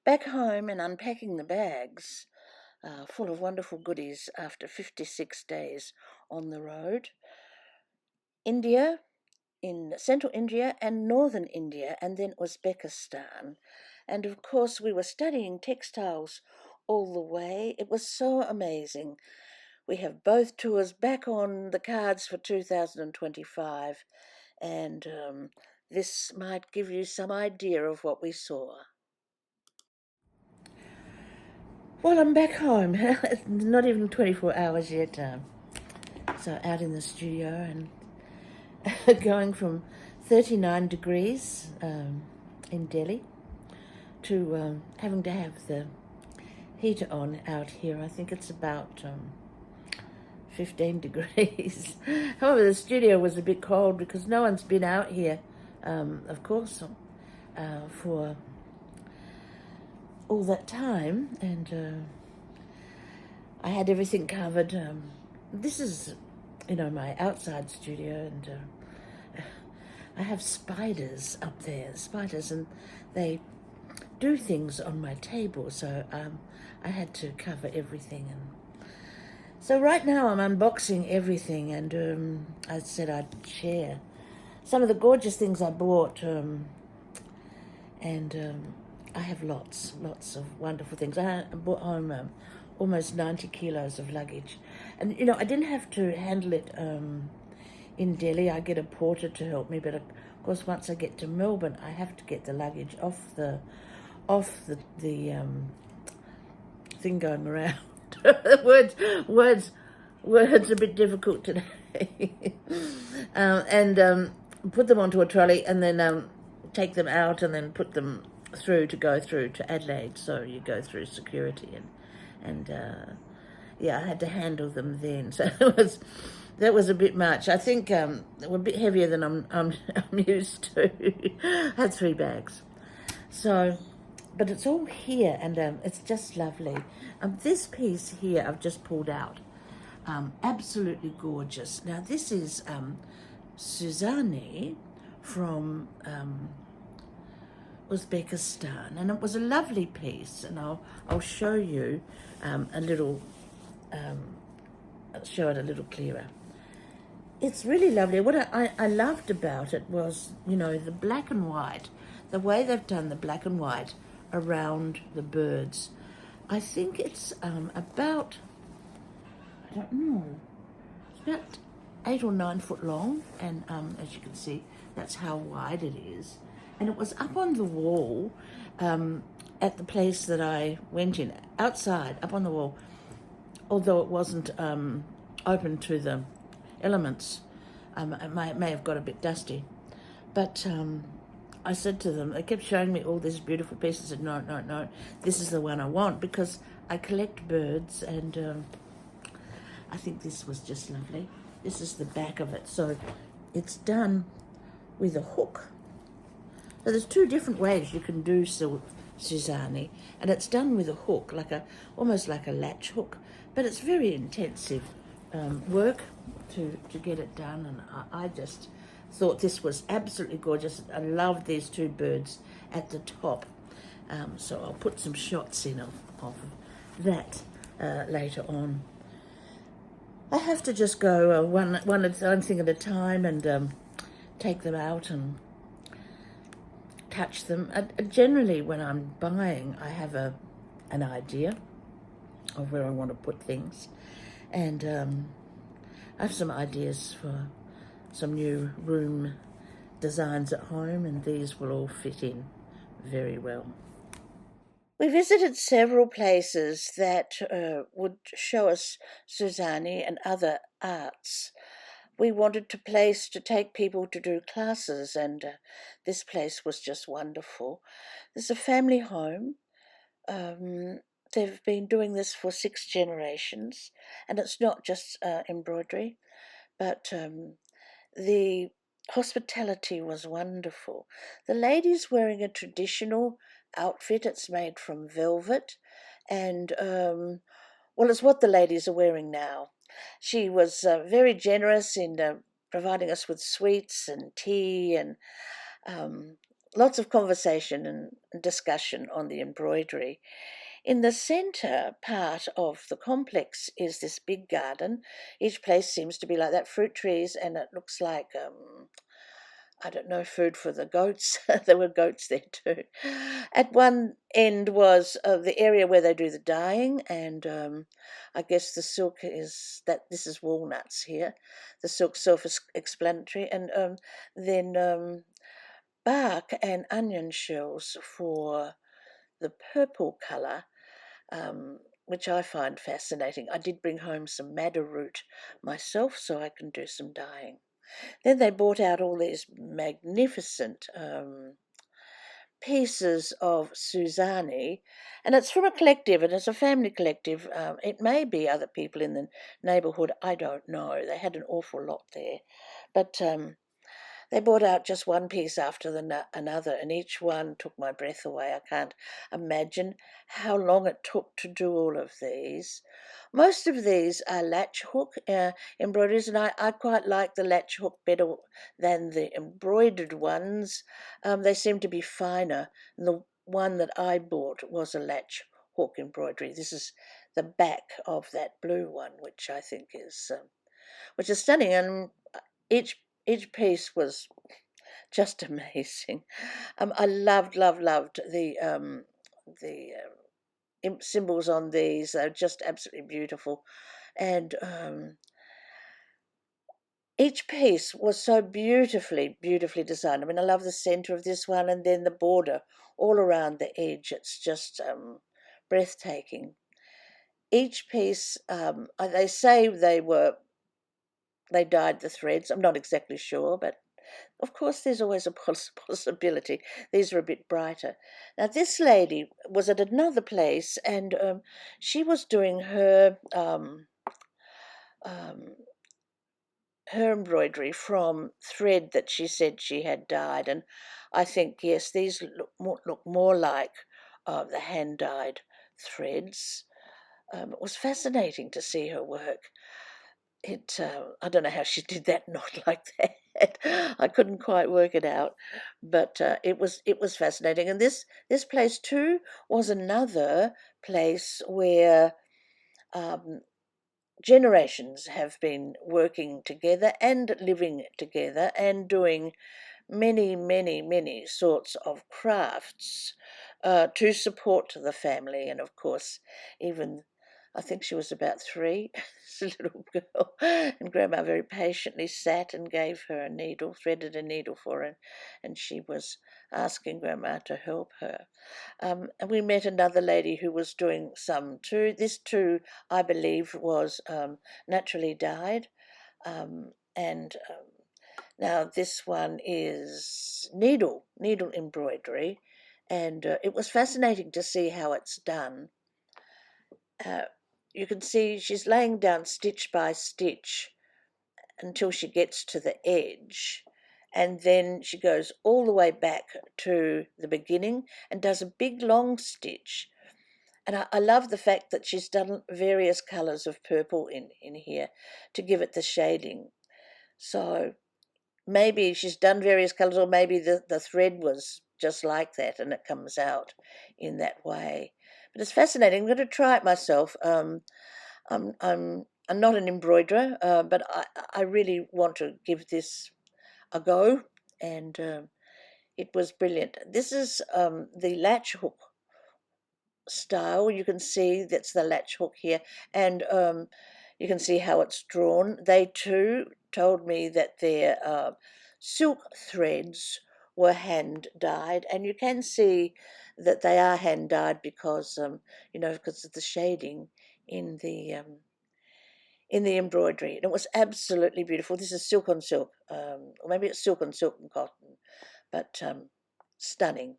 Back home and unpacking the bags full of wonderful goodies after 56 days on the road. India, in central India and northern India, and then Uzbekistan. And of course, we were studying textiles all the way. It was so amazing. We have both tours back on the cards for 2025, and this might give you some idea of what we saw. Well, I'm back home. It's not even 24 hours yet. So out in the studio and going from 39 degrees in Delhi to having to have the heater on out here. I think it's about 15 degrees. However, the studio was a bit cold because no one's been out here, of course, for all that time, and I had everything covered. This is, my outside studio, and I have spiders up there, and they do things on my table, so I had to cover everything. And so right now I'm unboxing everything, and I said I'd share some of the gorgeous things I bought, and I have lots of wonderful things. I brought home almost 90 kilos of luggage, and I didn't have to handle it in Delhi. I get a porter to help me, but of course once I get to Melbourne I have to get the luggage off the thing going around. words a bit difficult today. And put them onto a trolley, and then take them out, and then put them through to go through to Adelaide. So you go through security, and yeah, I had to handle them then. So that was a bit much. I think they were a bit heavier than I'm used to. I had 3 bags. So, but it's all here, and it's just lovely. This piece here I've just pulled out. Absolutely gorgeous. Now this is Suzani from Uzbekistan, and it was a lovely piece, and I'll show you a little, show it a little clearer. It's really lovely. What I loved about it was, the black and white, the way they've done the black and white around the birds. I think it's about, I don't know, it's about 8 or 9 foot long, and as you can see, that's how wide it is. And it was up on the wall at the place that I went in, outside, up on the wall, although it wasn't open to the elements. It may have got a bit dusty. But I said to them, they kept showing me all these beautiful pieces. I said, no, this is the one I want, because I collect birds, and I think this was just lovely. This is the back of it. So it's done with a hook. So there's 2 different ways you can do Suzani, and it's done with a hook, almost like a latch hook, but it's very intensive work to get it done, and I just thought this was absolutely gorgeous. I love these 2 birds at the top, so I'll put some shots in of that later on. I have to just go one thing at a time, and take them out and touch them. Generally, when I'm buying, I have an idea of where I want to put things, and I have some ideas for some new room designs at home, and these will all fit in very well. We visited several places that would show us Suzani and other arts. We wanted a place to take people to do classes, and this place was just wonderful. There's a family home. They've been doing this for 6 generations, and it's not just embroidery, but the hospitality was wonderful. The lady's wearing a traditional outfit. It's made from velvet, and well, it's what the ladies are wearing now. She was very generous in providing us with sweets and tea, and lots of conversation and discussion on the embroidery. In the centre part of the complex is this big garden. Each place seems to be like that, fruit trees, and it looks like I don't know, food for the goats. There were goats there too. At one end was the area where they do the dyeing, and I guess the silk is that this is walnuts here. The silk self-explanatory, and then bark and onion shells for the purple colour, which I find fascinating. I did bring home some madder root myself, so I can do some dyeing. Then they brought out all these magnificent pieces of Suzani, and it's from a collective, and it's a family collective. It may be other people in the neighbourhood, I don't know. They had an awful lot there. But they brought out just one piece after another, and each one took my breath away. I can't imagine how long it took to do all of these. Most of these are latch hook embroideries, and I quite like the latch hook better than the embroidered ones. They seem to be finer. And the one that I bought was a latch hook embroidery. This is the back of that blue one, which is stunning, and each piece was just amazing. I loved the symbols on these. They're just absolutely beautiful, and each piece was so beautifully designed. I mean, I love the center of this one, and then the border all around the edge. It's just breathtaking. Each piece, they say they dyed the threads. I'm not exactly sure, but of course, there's always a possibility. These are a bit brighter. Now, this lady was at another place, and she was doing um, her embroidery from thread that she said she had dyed, and I think yes, these look more like the hand dyed threads. It was fascinating to see her work. I don't know how she did that knot like that. I couldn't quite work it out, but it was fascinating. And this place too was another place where um, generations have been working together and living together and doing many sorts of crafts to support the family. And of course, even I think she was about 3, this little girl, and Grandma very patiently sat and gave her a needle, threaded a needle for her, and she was asking Grandma to help her. And we met another lady who was doing some too. This too, I believe, was naturally dyed, and now this one is needle embroidery, and it was fascinating to see how it's done. Uh, you can see she's laying down stitch by stitch until she gets to the edge, and then she goes all the way back to the beginning and does a big long stitch. And I love the fact that she's done various colours of purple in here to give it the shading. So maybe she's done various colours, or maybe the thread was just like that and it comes out in that way. But it's fascinating. I'm going to try it myself. I'm not an embroiderer, but I really want to give this a go, and it was brilliant. This is the latch hook style. You can see that's the latch hook here, and you can see how it's drawn. They too told me that their silk threads were hand dyed, and you can see that they are hand dyed because because of the shading in the embroidery, and it was absolutely beautiful. This is silk on silk, or maybe it's silk on silk and cotton, but stunning.